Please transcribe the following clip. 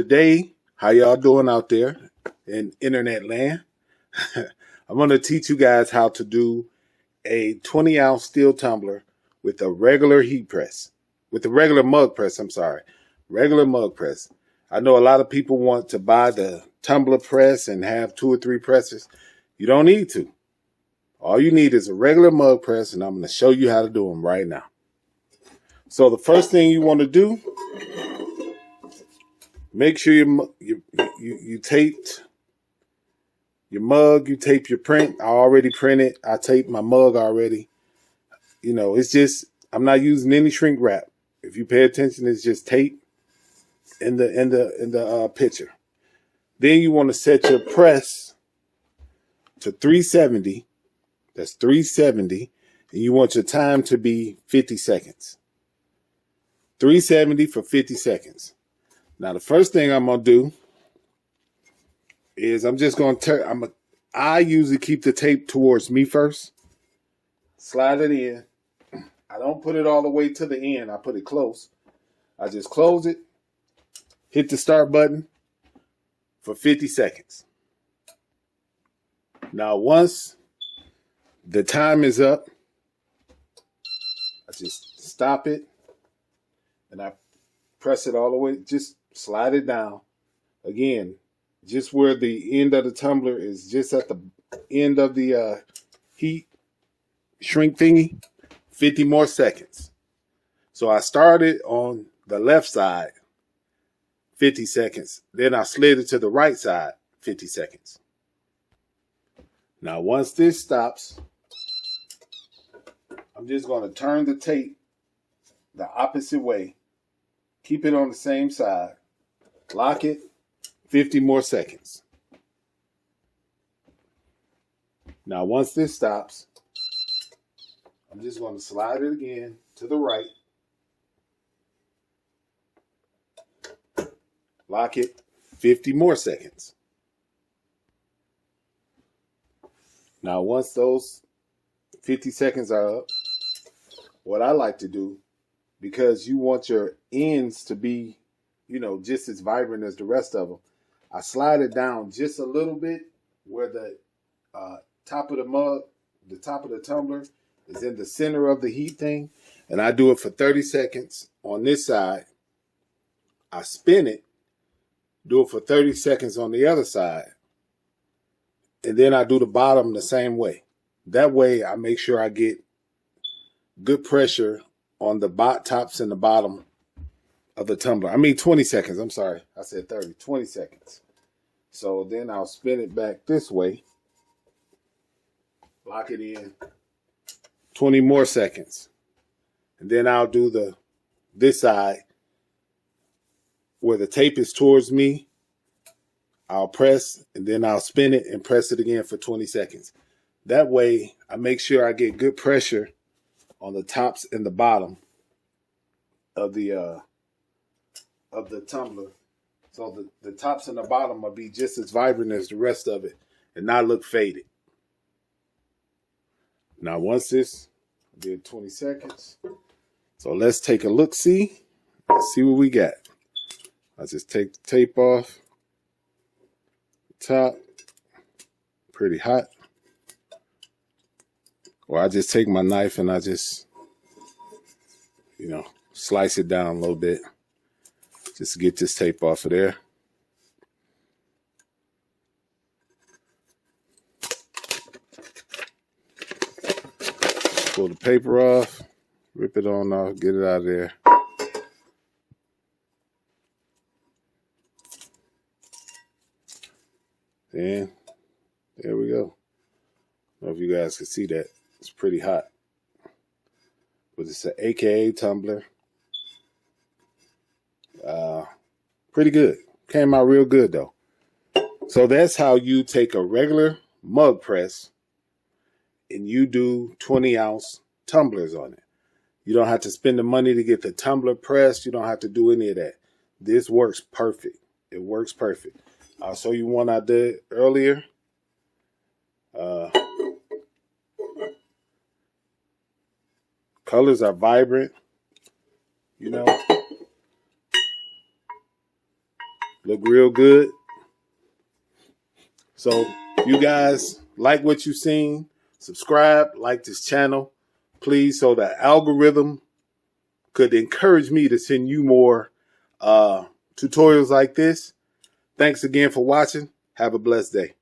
Today, how y'all doing out there in internet land? I'm going to teach you guys how to do a 20-ounce steel tumbler with a regular heat press, with a regular mug press, regular mug press. I know a lot of people want to buy the tumbler press and have 2 or 3 presses. You don't need to. All you need is a regular mug press, and I'm going to show you how to do them right now. So the first thing you want to do, make sure you taped your mug, you tape your print. I already printed. I taped my mug already. You know, it's just, I'm not using any shrink wrap. If you pay attention, it's just tape in the picture. Then you want to set your press to 370. That's 370. And you want your time to be 50 seconds. 370 for 50 seconds. Now, the first thing I'm going to do is I'm just going to I usually keep the tape towards me first. Slide it in. I don't put it all the way to the end. I put it close. I just close it, hit the start button for 50 seconds. Now, once the time is up, I just stop it and I press it all the way. Just slide it down. Again, just where the end of the tumbler is, just at the end of the heat shrink thingy, 50 more seconds. So I started on the left side, 50 seconds. Then I slid it to the right side, 50 seconds. Now, once this stops, I'm just going to turn the tape the opposite way. Keep it on the same side. Lock it. 50 more seconds. Now, once this stops, I'm just going to slide it again to the right. Lock it. 50 more seconds. Now, once those 50 seconds are up, what I like to do, because you want your ends to be, you know, just as vibrant as the rest of them, I slide it down just a little bit where the top of the mug, the top of the tumbler is in the center of the heat thing. And I do it for 30 seconds on this side. I spin it, do it for 30 seconds on the other side. And then I do the bottom the same way. That way I make sure I get good pressure on the tops and the bottom of the tumbler. I mean 20 seconds. I'm sorry. I said 30. 20 seconds. So then I'll spin it back this way. Lock it in. 20 more seconds. And then I'll do this side where the tape is towards me. I'll press and then I'll spin it and press it again for 20 seconds. That way I make sure I get good pressure on the tops and the bottom of the tumbler. So the tops and the bottom will be just as vibrant as the rest of it and not look faded. Now, once this, I did 20 seconds. So let's take a look, see what we got. I just take the tape off the top. Pretty hot. Or I just take my knife and I just, you know, slice it down a little bit. Just to get this tape off of there. Pull the paper off, rip it on off, get it out of there. And there we go. I don't know if you guys can see that. It's pretty hot. But it's an AKA tumbler. Pretty good. Came out real good though. So that's how you take a regular mug press and you do 20-ounce tumblers on it. You don't have to spend the money to get the tumbler pressed. You don't have to do any of that. This works perfect. It works perfect. I'll show you one I did earlier. Colors are vibrant. You know, Look real good. So you guys like what you've seen, subscribe, like this channel, please, so the algorithm could encourage me to send you more tutorials like this. Thanks again for watching. Have a blessed day.